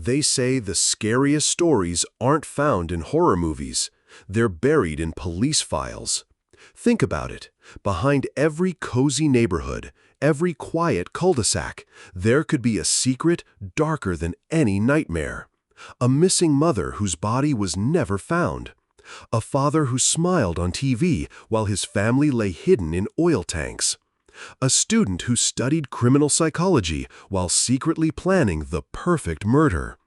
They say the scariest stories aren't found in horror movies. They're buried in police files. Think about it. Behind every cozy neighborhood, every quiet cul-de-sac, there could be a secret darker than any nightmare. A missing mother whose body was never found. A father who smiled on TV while his family lay hidden in oil tanks. A student who studied criminal psychology while secretly planning the perfect murder.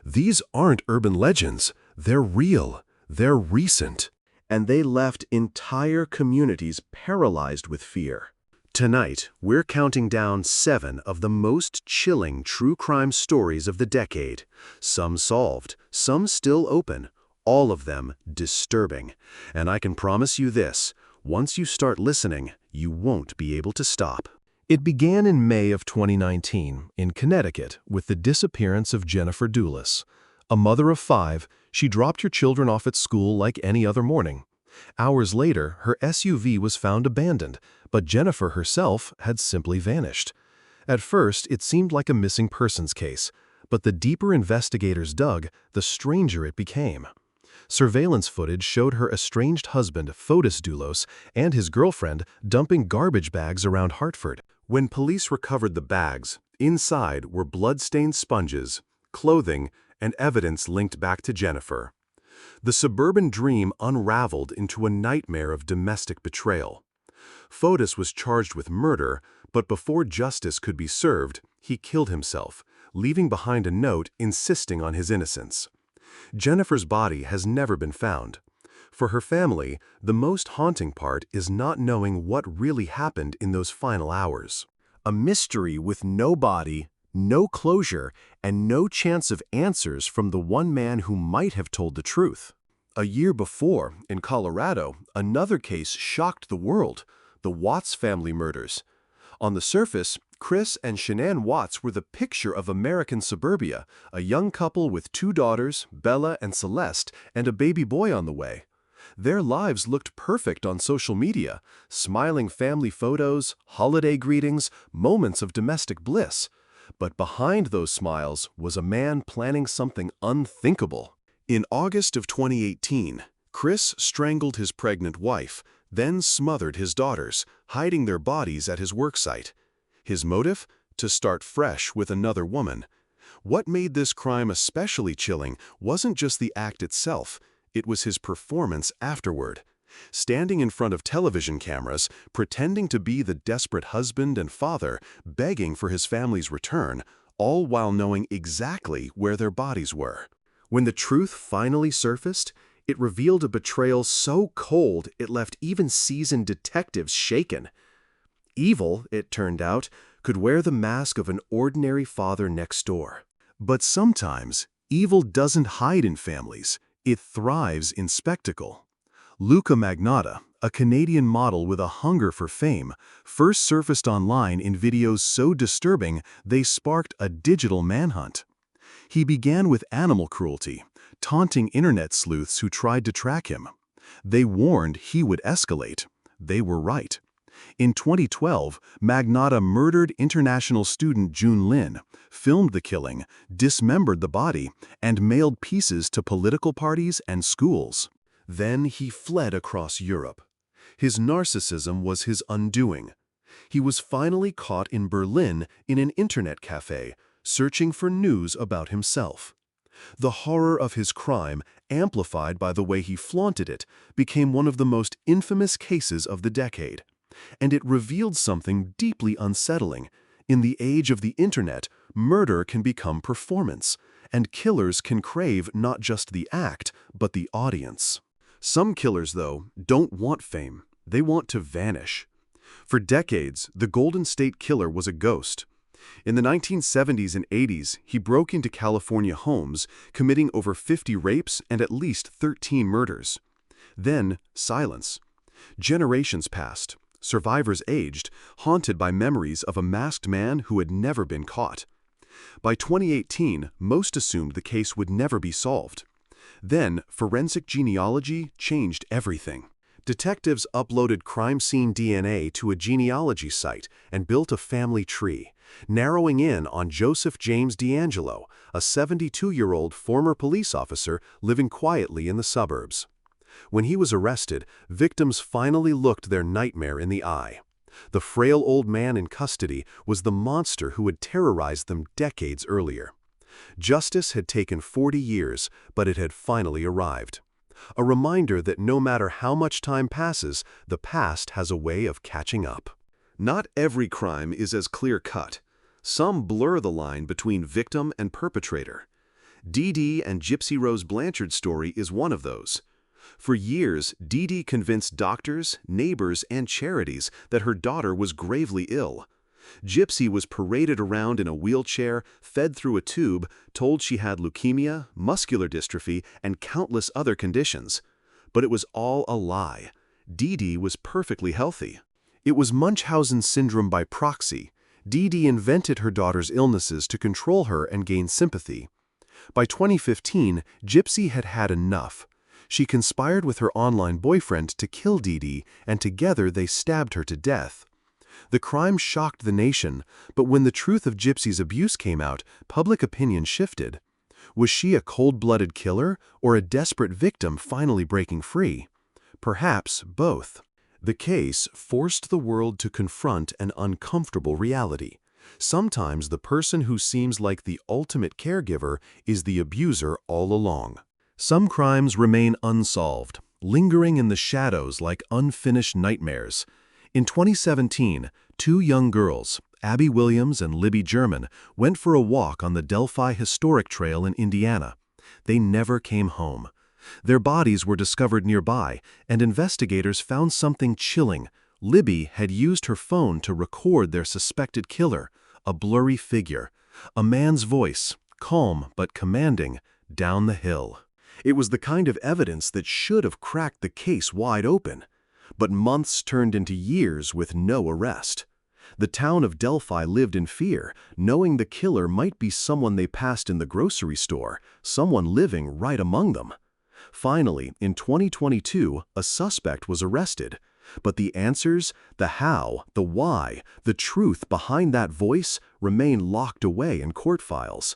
These aren't urban legends. They're real. They're recent. And they left entire communities paralyzed with fear. Tonight, we're counting down 7 of the most chilling true crime stories of the decade. Some solved, some still open, all of them disturbing. And I can promise you this, once you start listening, you won't be able to stop. It began in May of 2019 in Connecticut with the disappearance of Jennifer Dulas. A mother of 5, she dropped her children off at school like any other morning. Hours later, her SUV was found abandoned, but Jennifer herself had simply vanished. At first, it seemed like a missing persons case, but the deeper investigators dug, the stranger it became. Surveillance footage showed her estranged husband, Fotis Dulos, and his girlfriend dumping garbage bags around Hartford. When police recovered the bags, inside were blood-stained sponges, clothing, and evidence linked back to Jennifer. The suburban dream unraveled into a nightmare of domestic betrayal. Fotis was charged with murder, but before justice could be served, he killed himself, leaving behind a note insisting on his innocence. Jennifer's body has never been found. For her family, the most haunting part is not knowing what really happened in those final hours. A mystery with no body, no closure, and no chance of answers from the one man who might have told the truth. A year before, in Colorado, another case shocked the world, the Watts family murders. On the surface, Chris and Shanann Watts were the picture of American suburbia, a young couple with 2 daughters, Bella and Celeste, and a baby boy on the way. Their lives looked perfect on social media, smiling family photos, holiday greetings, moments of domestic bliss. But behind those smiles was a man planning something unthinkable. In August of 2018, Chris strangled his pregnant wife, then smothered his daughters, hiding their bodies at his worksite. His motive? To start fresh with another woman. What made this crime especially chilling wasn't just the act itself, it was his performance afterward. Standing in front of television cameras, pretending to be the desperate husband and father, begging for his family's return, all while knowing exactly where their bodies were. When the truth finally surfaced, it revealed a betrayal so cold it left even seasoned detectives shaken. Evil, it turned out, could wear the mask of an ordinary father next door. But sometimes, evil doesn't hide in families, it thrives in spectacle. Luca Magnotta, a Canadian model with a hunger for fame, first surfaced online in videos so disturbing they sparked a digital manhunt. He began with animal cruelty, taunting internet sleuths who tried to track him. They warned he would escalate. They were right. In 2012, Magnotta murdered international student Jun Lin, filmed the killing, dismembered the body, and mailed pieces to political parties and schools. Then he fled across Europe. His narcissism was his undoing. He was finally caught in Berlin in an internet cafe, searching for news about himself. The horror of his crime, amplified by the way he flaunted it, became one of the most infamous cases of the decade. And it revealed something deeply unsettling. In the age of the internet, murder can become performance, and killers can crave not just the act, but the audience. Some killers, though, don't want fame. They want to vanish. For decades, the Golden State Killer was a ghost. In the 1970s and 80s, he broke into California homes, committing over 50 rapes and at least 13 murders. Then, silence. Generations passed. Survivors aged, haunted by memories of a masked man who had never been caught. By 2018, most assumed the case would never be solved. Then, forensic genealogy changed everything. Detectives uploaded crime scene DNA to a genealogy site and built a family tree, narrowing in on Joseph James D'Angelo, a 72-year-old former police officer living quietly in the suburbs. When he was arrested, victims finally looked their nightmare in the eye. The frail old man in custody was the monster who had terrorized them decades earlier. Justice had taken 40 years, but it had finally arrived. A reminder that no matter how much time passes, the past has a way of catching up. Not every crime is as clear-cut. Some blur the line between victim and perpetrator. Dee Dee and Gypsy Rose Blanchard's story is one of those. For years, Dee Dee convinced doctors, neighbors, and charities that her daughter was gravely ill. Gypsy was paraded around in a wheelchair, fed through a tube, told she had leukemia, muscular dystrophy, and countless other conditions. But it was all a lie. Dee Dee was perfectly healthy. It was Munchausen syndrome by proxy. Dee Dee invented her daughter's illnesses to control her and gain sympathy. By 2015, Gypsy had had enough. She conspired with her online boyfriend to kill Dee Dee, and together they stabbed her to death. The crime shocked the nation, but when the truth of Gypsy's abuse came out, public opinion shifted. Was she a cold-blooded killer or a desperate victim finally breaking free? Perhaps both. The case forced the world to confront an uncomfortable reality. Sometimes the person who seems like the ultimate caregiver is the abuser all along. Some crimes remain unsolved, lingering in the shadows like unfinished nightmares. In 2017, two young girls, Abby Williams and Libby German, went for a walk on the Delphi Historic Trail in Indiana. They never came home. Their bodies were discovered nearby, and investigators found something chilling. Libby had used her phone to record their suspected killer, a blurry figure, a man's voice, calm but commanding, down the hill. It was the kind of evidence that should have cracked the case wide open. But months turned into years with no arrest. The town of Delphi lived in fear, knowing the killer might be someone they passed in the grocery store, someone living right among them. Finally, in 2022, a suspect was arrested. But the answers, the how, the why, the truth behind that voice remain locked away in court files.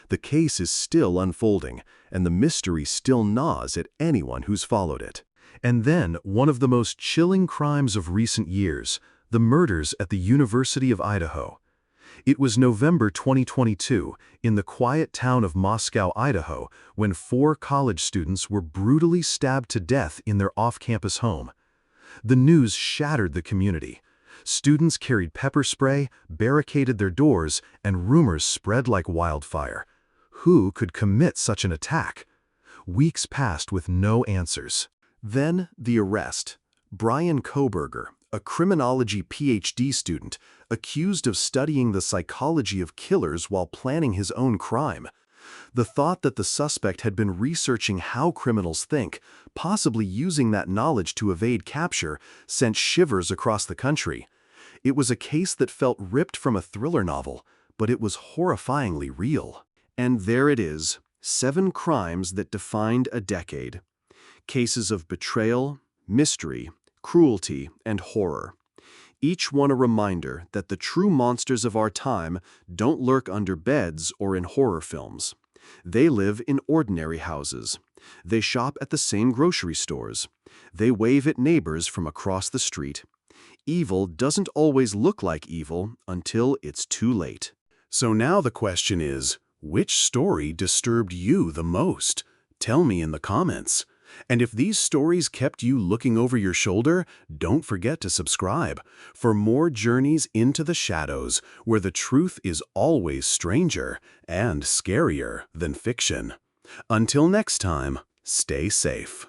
The case is still unfolding, and the mystery still gnaws at anyone who's followed it. And then, one of the most chilling crimes of recent years, the murders at the University of Idaho. It was November 2022, in the quiet town of Moscow, Idaho, when 4 college students were brutally stabbed to death in their off-campus home. The news shattered the community. Students carried pepper spray, barricaded their doors, and rumors spread like wildfire. Who could commit such an attack? Weeks passed with no answers. Then, the arrest. Brian Kohberger, a criminology PhD student, accused of studying the psychology of killers while planning his own crime. The thought that the suspect had been researching how criminals think, possibly using that knowledge to evade capture, sent shivers across the country. It was a case that felt ripped from a thriller novel, but it was horrifyingly real. And there it is, 7 crimes that defined a decade. Cases of betrayal, mystery, cruelty, and horror. Each one a reminder that the true monsters of our time don't lurk under beds or in horror films. They live in ordinary houses. They shop at the same grocery stores. They wave at neighbors from across the street. Evil doesn't always look like evil until it's too late. So now the question is, which story disturbed you the most? Tell me in the comments. And if these stories kept you looking over your shoulder, don't forget to subscribe for more journeys into the shadows, where the truth is always stranger and scarier than fiction. Until next time, stay safe.